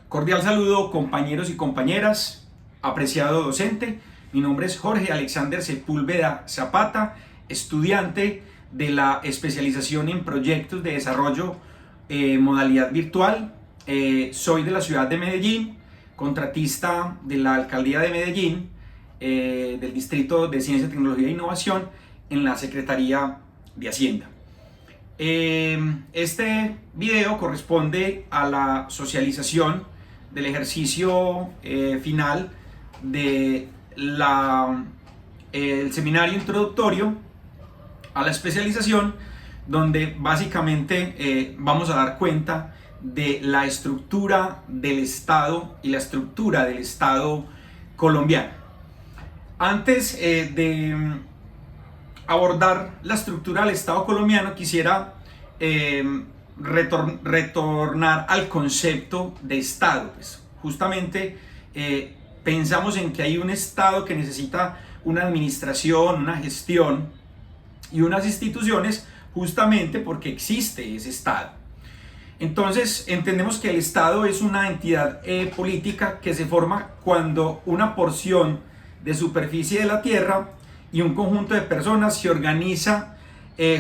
Cordial saludo, compañeros y compañeras, apreciado docente. Mi nombre es Jorge Alexander Sepúlveda Zapata, estudiante de la especialización en proyectos de desarrollo modalidad virtual. Soy de la ciudad de Medellín, contratista de la alcaldía de Medellín, del Distrito de Ciencia, Tecnología e Innovación en la Secretaría de Hacienda. Este video corresponde a la socialización del ejercicio final de el seminario introductorio a la especialización, donde básicamente vamos a dar cuenta de la estructura del Estado y la estructura del Estado colombiano. Antes de abordar la estructura del Estado colombiano, quisiera retornar al concepto de Estado. Pues justamente pensamos en que hay un Estado que necesita una administración, una gestión y unas instituciones justamente porque existe ese Estado. Entonces entendemos que el Estado es una entidad política que se forma cuando una porción de superficie de la tierra y un conjunto de personas se organiza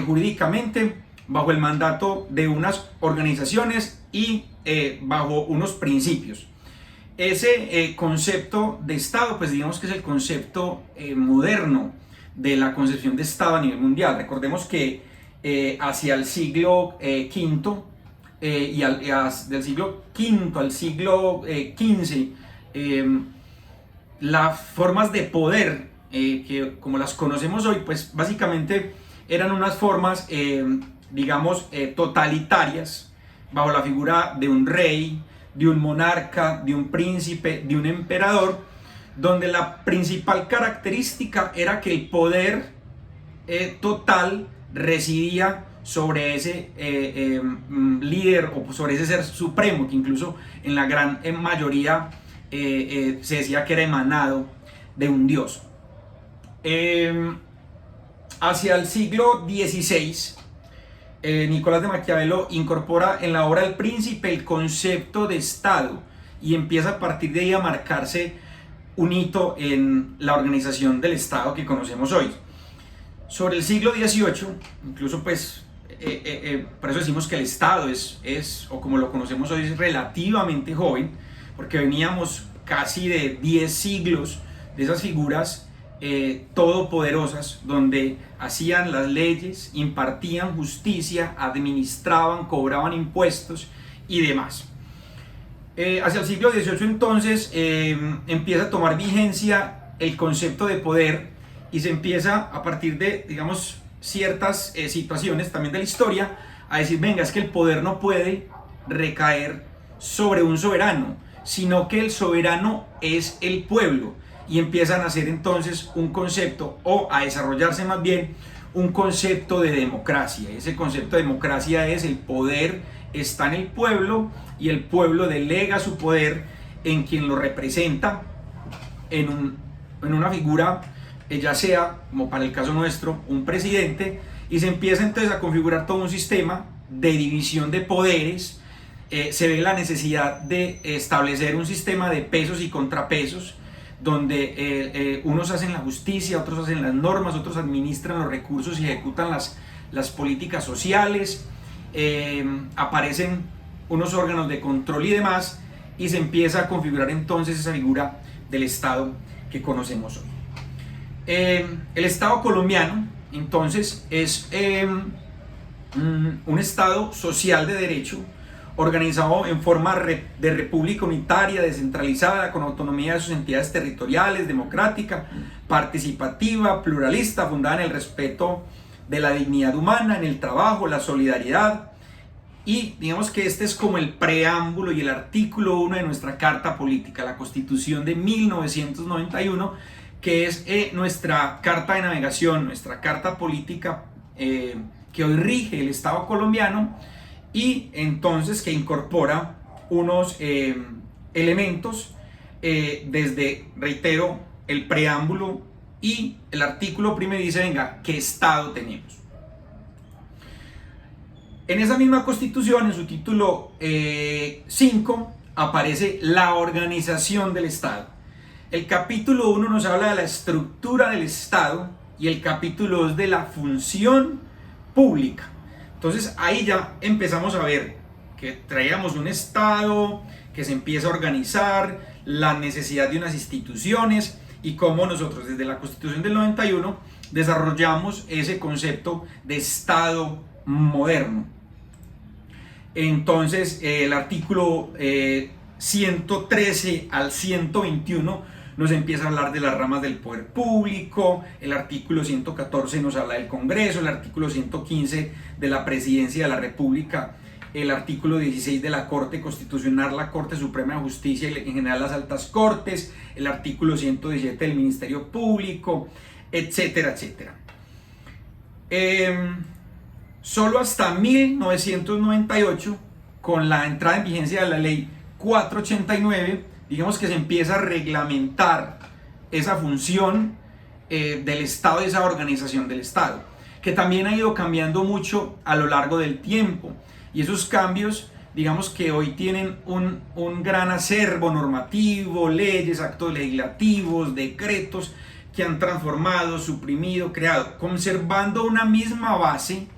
jurídicamente bajo el mandato de unas organizaciones y bajo unos principios. Ese concepto de Estado, pues digamos que es el concepto moderno de la concepción de Estado a nivel mundial. Recordemos que hacia el siglo V del siglo V al siglo XV, las formas de poder que como las conocemos hoy, pues básicamente eran unas formas, digamos, totalitarias, bajo la figura de un rey, de un monarca, de un príncipe, de un emperador, donde la principal característica era que el poder total residía sobre ese líder o sobre ese ser supremo, que incluso en la gran mayoría se decía que era emanado de un dios. Hacia el siglo XVI, Nicolás de Maquiavelo incorpora en la obra El Príncipe el concepto de Estado y empieza a partir de ahí a marcarse un hito en la organización del Estado que conocemos hoy. Sobre el siglo XVIII, incluso pues, por eso decimos que el Estado o como lo conocemos hoy, es relativamente joven, porque veníamos casi de 10 siglos de esas figuras todopoderosas, donde hacían las leyes, impartían justicia, administraban, cobraban impuestos y demás. Hacia el siglo XVIII entonces empieza a tomar vigencia el concepto de poder y se empieza a partir de, digamos, ciertas situaciones también de la historia a decir, venga, es que el poder no puede recaer sobre un soberano, sino que el soberano es el pueblo. Y empiezan a hacer entonces un concepto, o a desarrollarse más bien, un concepto de democracia. Ese concepto de democracia es el poder está en el pueblo y el pueblo delega su poder en quien lo representa en una figura, ya sea, como para el caso nuestro, un presidente, y se empieza entonces a configurar todo un sistema de división de poderes. Se ve la necesidad de establecer un sistema de pesos y contrapesos, donde unos hacen la justicia, otros hacen las normas, otros administran los recursos y ejecutan las políticas sociales. Aparecen unos órganos de control y demás, y se empieza a configurar entonces esa figura del Estado que conocemos hoy. El Estado colombiano entonces es un Estado social de derecho, organizado en forma de república unitaria, descentralizada, con autonomía de sus entidades territoriales, democrática, participativa, pluralista, fundada en el respeto de la dignidad humana, en el trabajo, la solidaridad. Y digamos que este es como el preámbulo y el artículo 1 de nuestra Carta Política, la Constitución de 1991, que es nuestra carta de navegación, nuestra carta política que hoy rige el Estado colombiano, y entonces que incorpora unos elementos desde, reitero, el preámbulo y el artículo primero dice, venga, ¿qué Estado tenemos? En esa misma Constitución, en su título 5, aparece la organización del Estado. El capítulo 1 nos habla de la estructura del Estado y el capítulo 2 de la función pública. Entonces ahí ya empezamos a ver que traíamos un Estado que se empieza a organizar, la necesidad de unas instituciones y cómo nosotros desde la Constitución del 91 desarrollamos ese concepto de Estado moderno. Entonces el artículo 113 al 121 nos empieza a hablar de las ramas del poder público, el artículo 114 nos habla del Congreso, el artículo 115 de la Presidencia de la República, el artículo 16 de la Corte Constitucional, la Corte Suprema de Justicia y en general las altas cortes, el artículo 117 del Ministerio Público, etcétera, etcétera. Solo hasta 1998, con la entrada en vigencia de la ley 489, digamos que se empieza a reglamentar esa función del Estado y esa organización del Estado, que también ha ido cambiando mucho a lo largo del tiempo. Y esos cambios, digamos que hoy tienen un gran acervo normativo, leyes, actos legislativos, decretos que han transformado, suprimido, creado, conservando una misma base,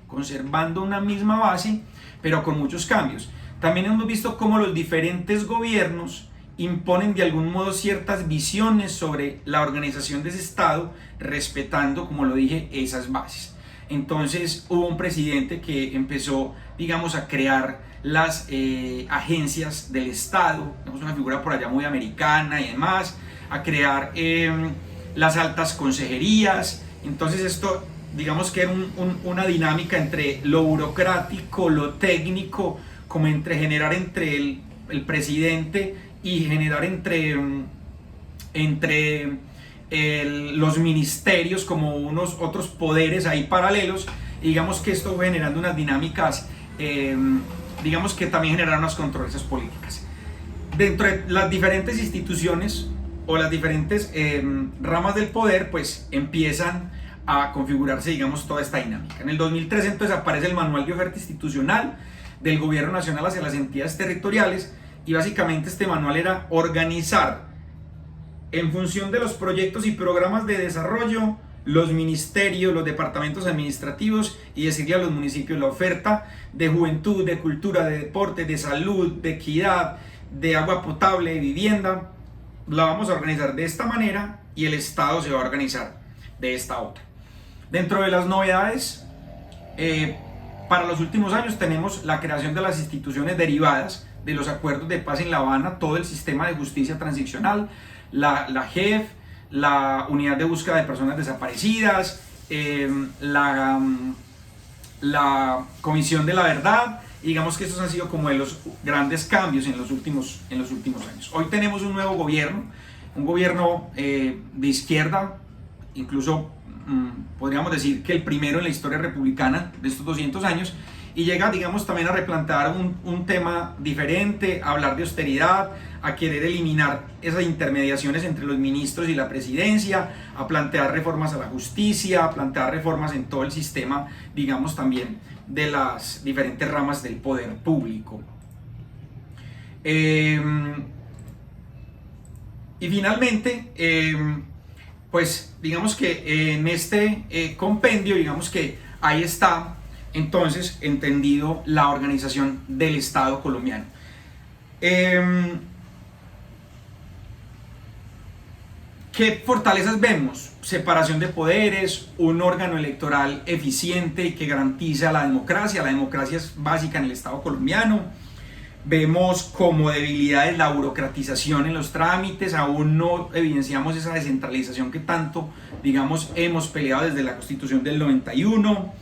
pero con muchos cambios. También hemos visto cómo los diferentes gobiernos imponen de algún modo ciertas visiones sobre la organización de ese Estado, respetando, como lo dije, esas bases. Entonces hubo un presidente que empezó, digamos, a crear las agencias del Estado, tenemos una figura por allá muy americana y demás, a crear las altas consejerías. Entonces esto, digamos que era una dinámica entre lo burocrático, lo técnico, como entre generar entre el presidente y generar entre los ministerios como unos otros poderes ahí paralelos, y digamos que esto fue generando unas dinámicas, digamos que también generaron unas controversias políticas. Dentro de las diferentes instituciones o las diferentes ramas del poder, pues empiezan a configurarse, digamos, toda esta dinámica. En el 2013 entonces aparece el Manual de Oferta Institucional del Gobierno Nacional hacia las entidades territoriales, y básicamente este manual era organizar en función de los proyectos y programas de desarrollo los ministerios, los departamentos administrativos, y decirle a los municipios la oferta de juventud, de cultura, de deporte, de salud, de equidad, de agua potable, de vivienda. La vamos a organizar de esta manera y el Estado se va a organizar de esta otra. Dentro de las novedades, para los últimos años tenemos la creación de las instituciones derivadas de los acuerdos de paz en La Habana, todo el sistema de justicia transicional, la JEF, la unidad de búsqueda de personas desaparecidas, la Comisión de la Verdad. Digamos que estos han sido como de los grandes cambios en los últimos años. Hoy tenemos un nuevo gobierno, un gobierno de izquierda, incluso podríamos decir que el primero en la historia republicana de estos 200 años, y llega, digamos, también a replantear un tema diferente, a hablar de austeridad, a querer eliminar esas intermediaciones entre los ministros y la presidencia, a plantear reformas a la justicia, a plantear reformas en todo el sistema, digamos, también de las diferentes ramas del poder público. Y finalmente, pues digamos que en este compendio, digamos que ahí está entonces entendido la organización del Estado colombiano. ¿Qué fortalezas vemos? Separación de poderes, un órgano electoral eficiente y que garantiza la democracia. La democracia es básica en el Estado colombiano. Vemos como debilidades la burocratización en los trámites, aún no evidenciamos esa descentralización que tanto, digamos, hemos peleado desde la Constitución del 91.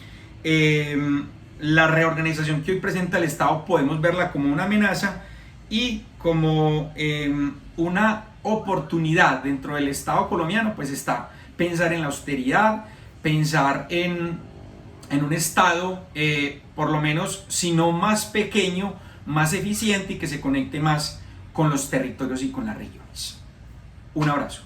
La reorganización que hoy presenta el Estado podemos verla como una amenaza y como una oportunidad dentro del Estado colombiano. Pues está pensar en la austeridad, pensar en un Estado por lo menos, si no más pequeño, más eficiente y que se conecte más con los territorios y con las regiones. Un abrazo.